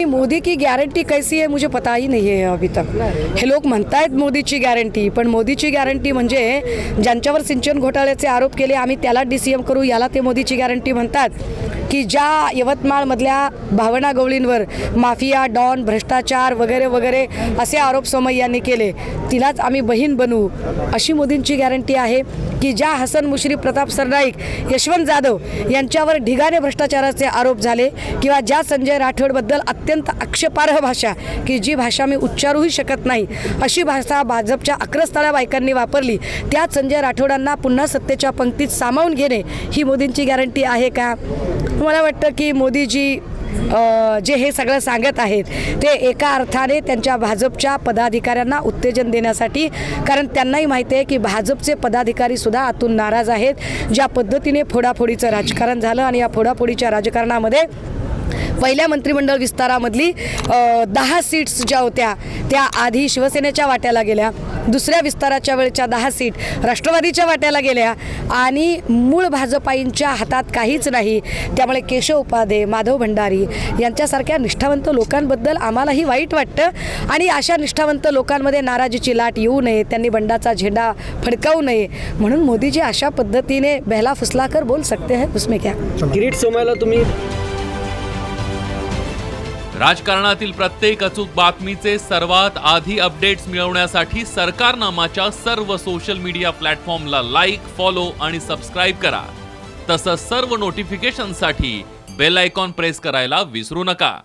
मोदी की गॅरंटी कैसी है मुझे पता ही नहीं है अभी तक। हे लोक म्हणतायत मोदीची गॅरंटी, पण मोदीची गॅरंटी म्हणजे ज्यांच्यावर सिंचन घोटाळ्याचे आरोप केले आम्ही त्याला DCM करू, याला ते मोदीची गॅरंटी म्हणतात की ज्या यवतमाळमधल्या भावना गवळींवर माफिया, डॉन, भ्रष्टाचार वगैरे वगैरे असे आरोप सोमय्यांनी केले तिलाच आम्ही बहीण बनवू, अशी मोदींची गॅरंटी आहे की ज्या हसन मुश्रीफ, प्रताप सरनाईक, यशवंत जाधव यांच्यावर ढिगाने भ्रष्टाचाराचे आरोप झाले किंवा ज्या संजय राठोडबद्दल अत्यंत आक्षेपार्ह भाषा की जी भाषा मी उच्चारूही शकत नाही अशी भाषा भाजपच्या अक्रस्थळ्या बायकांनी वापरली, त्या संजय राठोडांना पुन्हा सत्तेच्या पंक्तीत सामावून घेणे ही मोदींची गॅरंटी आहे का? मला वाटतं की मोदीजी जे हे सगळं सांगत आहेत ते एका अर्थाने त्यांच्या भाजपच्या पदाधिकाऱ्यांना उत्तेजन देण्यासाठी, कारण त्यांनाही माहिती आहे की भाजपचे पदाधिकारी सुद्धा आतून नाराज आहेत। ज्या पद्धतीने फोडाफोडीचं राजकारण झालं आणि या फोडाफोडीच्या राजकारणामध्ये पहिल्या मंत्रिमंडळ विस्तारामधली 10 सीट्स ज्या होत्या त्या आधी शिवसेनेच्या वाट्याला गेल्या, दुसऱ्या विस्ताराच्या वेळच्या 10 सीट राष्ट्रवादीच्या वाट्याला गेल्या आणि मूळ भाजपाईंच्या हातात काहीच नाही। त्यामुळे केशव उपाध्ये, माधव भंडारी यांच्यासारख्या निष्ठावंत लोकांबद्दल आम्हालाही वाईट वाटतं आणि अशा निष्ठावंत लोकांमध्ये नाराजीची लाट येऊ नये, त्यांनी बंडाचा झेंडा फडकावू नये, म्हणून मोदीजी अशा पद्धतीने बहला फुसलाकर बोल सकते हैं, उसमें क्या। किरीट सोमय्याला तुम्ही राजकारणातील प्रत्येक अचूक बातमीचे सर्वात आधी अपडेट्स मिळवण्यासाठी सरकारनामाच्या सर्व सोशल मीडिया प्लॅटफॉर्मला लाईक, फॉलो आणि सबस्क्राईब करा। तसंच सर्व नोटिफिकेशनसाठी बेल आयकॉन प्रेस करायला विसरू नका।